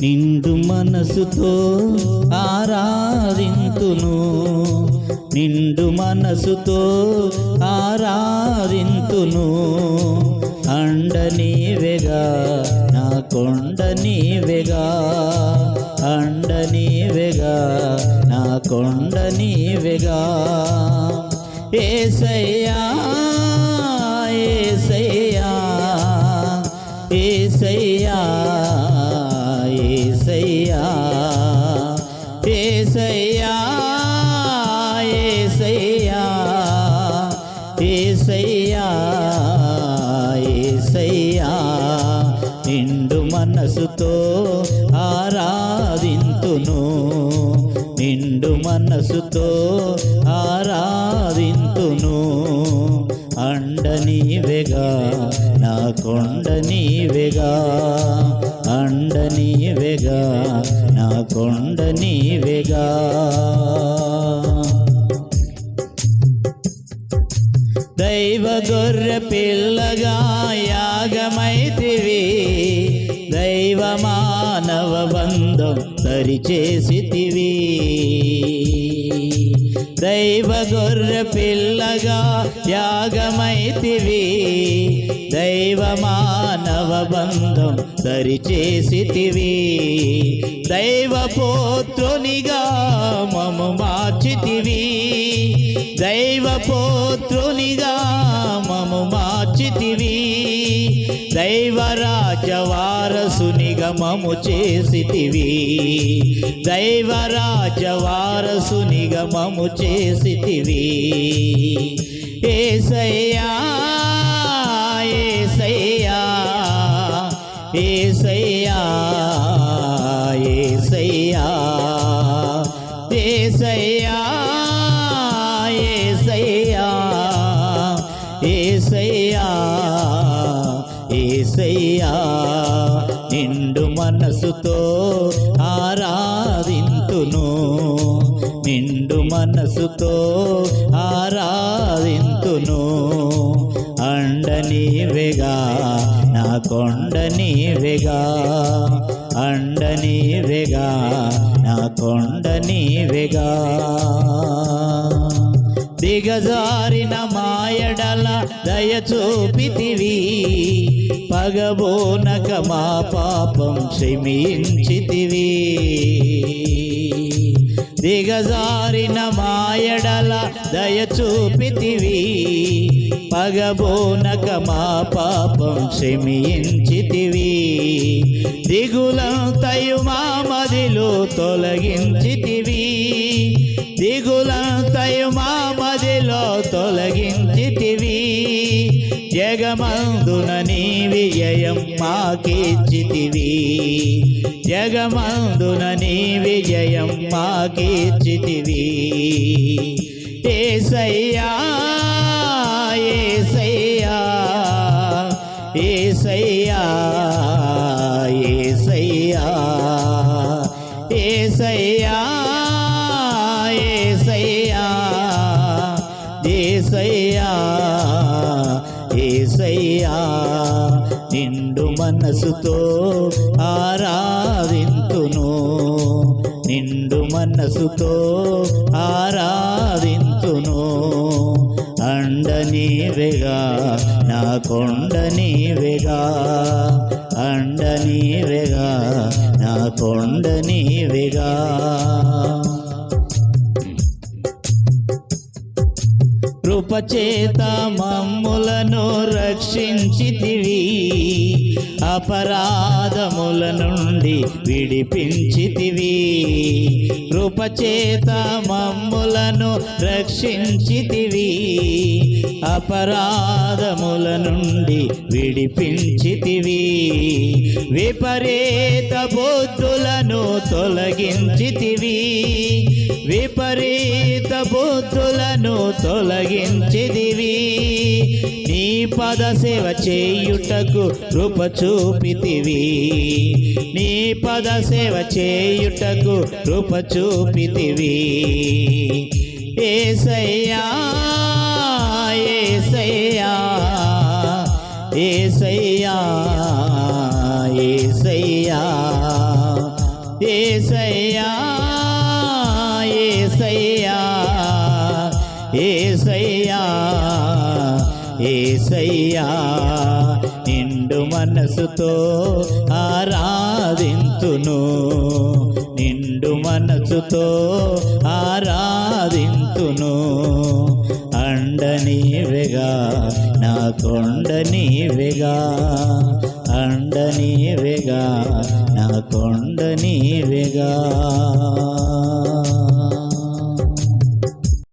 నిండు మనసుతో ఆరాధింతును, నిండు మనసుతో ఆరాధింతును. అండ నీవెగా నా కొండ నీవెగా, అండ నీవెగా నా కొండ నీవెగా. యేసయ్యా యేసయ్యా యేసయ్యా యేసయ్యా యేసయ్యా యేసయ్యా యేసయ్యా యేసయ్యా. నిండు మనసుతో ఆరాధింతును, నిండు మనసుతో ఆరాధింతును. అండ నీవెగా నా కొండ నీవెగా, అండ నీవెగా నా కొండ నీవెగా. దైవ గొర్రె పిల్లగా యాగమైతివి, దైవ మానవ బంధం సరిచేసితివి. దైవ గొర్రె పిల్లగా యాగమైతివి, దైవ మానవ బంధం సరిచేసితివి. దైవ పుత్రునిగా మము మార్చితివి, దైవ పుత్రునిగా మము మార్చితివి. దైవ రాజ్య వారసునిగా మము చేసితివి, దైవ రాజ్య వారసునిగా మము చేసితివి. యేసయ్యా యేసయ్యా యేసయ్యా యేసయ్యా యేసయ్యా యేసయ్యా యేసయ్యా యేసయ్యా. నిండు మనసుతో ఆరాధింతును, నిండు మనసుతో ఆరాధింతును. అండ నీవెగా నా కొండ నీవెగా, అండ నీవెగా నా కొండ నీవెగా. దిగజారిన మాయడల దయ చూపితివి, పగబోనక మా పాపం క్షమించితివి. దిగజారిన మాయడల దయ చూపితివి, పగబోనక మా పాపం క్షమించితివి. దిగులంతయు మా మదిలో తొలగించితివి, దిగులంతయు మా మదిలో తొలగించితివి. జగమందున నీ విజయం మాకిచ్చితివి, జగమందున నీ విజయం మాకిచ్చితివి. యేసయ్యా యేసయ్యా యేసయ్యా యేసయ్యా యేసయ్యా యేసయ్యా యేసయ్యా యేసయ్యా. నిండు మనసుతో ఆరాధింతును, నిండు మనసుతో ఆరాధింతును. అండ నీవెగా నా కొండ నీవెగా, అండ నీవెగా నా కొండ నీవెగా. కృపచేత మమ్ములను రక్షించితివి, అపరాధముల నుండి విడిపించితివి. కృపచేత మమ్ములను రక్షించితివి, అపరాధముల నుండి విడిపించితివి. విపరీత బుద్ధులను తొలగించితివి, విపరీత బుద్ధులను తొలగించితివి. నీ పద సేవ చేయుటకు కృప చూపితివి, నీ పద సేవ చేయుటకు కృప చూపితివి. యేసయ్యా యేసయ్యా యేసయ్యా యేసయ్యా యేసయ్యా యేసయ్యా నిండు మనసుతో ఆరాధింతును నిండు మనసుతో ఆరాధింతును అండ నీవెగా నా కొండ నీవెగా అండ నీవెగా నా కొండ నీవెగా